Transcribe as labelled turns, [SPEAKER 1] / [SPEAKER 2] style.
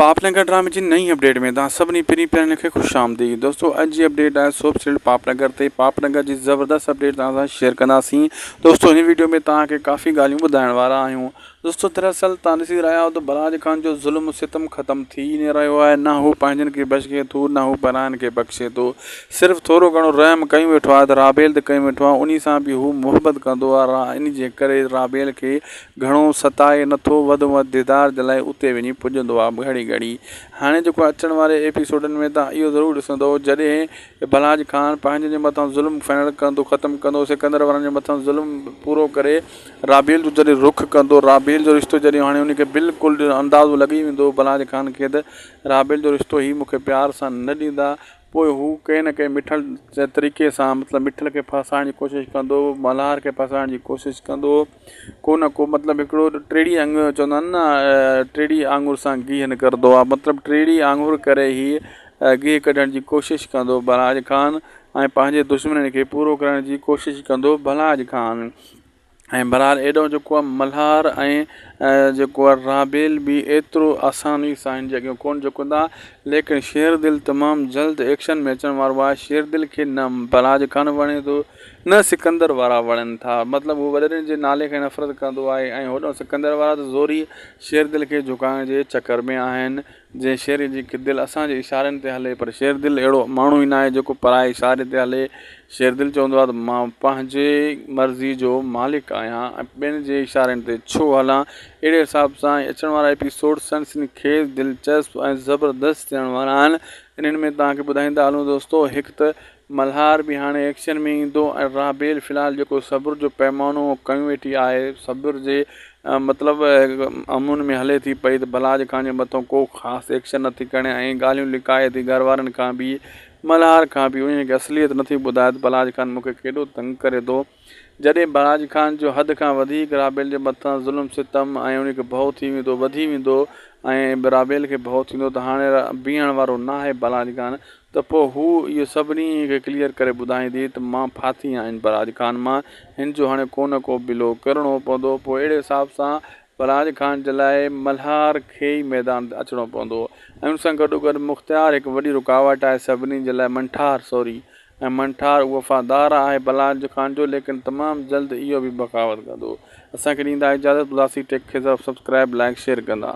[SPEAKER 1] पापनगर ड्रामे जी नई अपडेट में तव्हां सभिनी पहिरीं पहिरियों खे ख़ुशि आमदीद। दोस्तों अॼु जी अपडेट आहे सोप सीरियल पापनगर ते। पापनगर जी ज़बरदस्त अपडेट तव्हां सां शेयर कंदासीं। दोस्तों हिन वीडियो में तव्हांखे काफ़ी ॻाल्हियूं ॿुधाइण वारा आहियूं। दोस्तों दरअसल तव्हां ॾिसी रहिया आहियो त बलाज ख़ान जो ज़ुल्म सितम ख़त्म थी न रहियो आहे। न हू पंहिंजनि खे बख़्शे थो, न हू परायनि खे बख़्शे थो। सिर्फ़ु थोरो घणो रहम कयूं वेठो आहे त राबेल ते कयूं वेठो आहे। उन सां बि हू मुहबत कंदो आहे। इन जे करे राबेल खे घणो सताए नथो, वधि में वधि दीदार जे लाइ उते वञी पुॼंदो आहे घड़ी घड़ी। हाणे जेको अचण वारे एपिसोडनि में तव्हां इहो ज़रूरु ॾिसंदो जॾहिं बलाज ख़ान पंहिंजे जे मथां ज़ुल्म फाइनल कंदो, ख़त्मु कंदो, सिकंदर वारनि जे मथां ज़ुल्म पूरो करे राबेल जो जॾहिं रुख कंदो, राबेल जो रिश्तो जॾहिं हाणे उनखे बिल्कुलु अंदाज़ो लॻी वेंदो बलाज ख़ान खे त राबेल जो रिश्तो ई मूंखे प्यार सां न ॾींदा, पोइ हू कंहिं न कंहिं मिठल तरीक़े सां मतिलबु मिठल खे फसाइण जी कोशिशि कंदो, मल्हार खे फसाइण जी कोशिशि कंदो। को न को मतिलबु हिकिड़ो टेड़ी आङुर चवंदा आहिनि न, टेड़ी आङुर सां गीहु निकिरंदो आहे, मतिलबु टेड़ी आङुर करे ई गीहु कढण जी कोशिशि कंदो बलाज ख़ान ऐं पंहिंजे दुश्मन खे पूरो करण जी कोशिशि कंदो बलाज ख़ान। ऐं बहरहाल एॾो जेको आहे मल्हार ऐं जेको आहे राबेल बि एतिरो आसानी सां हिन जॻहियूं कोन झुकंदा, लेकिन शेर दिल तमामु जल्द एक्शन में अचण वारो आहे। शेर दिल खे न बलाज ख़ान वणे थो, न सिकंदर वारा वणनि था। मतिलबु हू वॾनि जे नाले खे नफ़रत कंदो आहे ऐं होॾो सिकंदर वारा त ज़ोरी शेर दिल खे झुकाइण जे चकर में आहिनि। जंहिं शेर जी दिलि असांजे इशारनि ते हले, पर शेर दिलि अहिड़ो माण्हू ई न आहे जेको पराए इशारे ते हले। शेर दिलि चवंदो आहे त मां पंहिंजे मर्ज़ी जो मालिक आहियां ऐं ॿियनि जे इशारनि ते छो हलां। अहिड़े हिसाब सां अचण वारा एपिसोड सनसनीखेज़, दिलचस्प ऐं ज़बरदस्त थियण वारा आहिनि। इन्हनि में तव्हांखे ॿुधाईंदा हलूं दोस्तों, हिकु त मल्हार बि हाणे एक्शन में ईंदो ऐं राबेल फ़िलहालु जेको सब्र जो पैमानो कयूं वेठी आहे, सब्र जे मतिलबु अमून में हले थी पई त बलाज ख़ान जे मथां को ख़ासि एक्शन नथी खणे ऐं ॻाल्हियूं लिकाए थी घर वारनि खां बि, मल्हार खां बि। उनखे असलियत नथी ॿुधाए त बलाज ख़ान मूंखे केॾो तंग करे थो। जॾहिं बलाज ख़ान जो हद खां वधीक राबेल जे मथां ज़ुल्म सितम ऐं उनखे भउ थी वेंदो, वधी वेंदो ऐं राबेल खे भउ थींदो त हाणे बीहण वारो न आहे बलाज ख़ान, त पोइ हू इहो सभिनी खे क्लियर करे ॿुधाईंदी त मां फाथी आहिनि बलाज ख़ान मां, हिन जो हाणे को न को बिलो करिणो पवंदो। पोइ अहिड़े हिसाब सां बलाज ख़ान जे लाइ मल्हार खे ई मैदान ते अचिणो पवंदो ऐं उन सां गॾोगॾु मुख़्तियार हिकु वॾी रुकावट आहे सभिनी जे लाइ, ऐं मंठार वफ़ादार आहे बलाज ख़ान जो, लेकिन तमामु जल्द इहो बि बग़ावत कंदो। असांखे ॾींदा इजाज़त, बुलासी टेक खे सब्सक्राइब, लाइक, शेयर कंदा।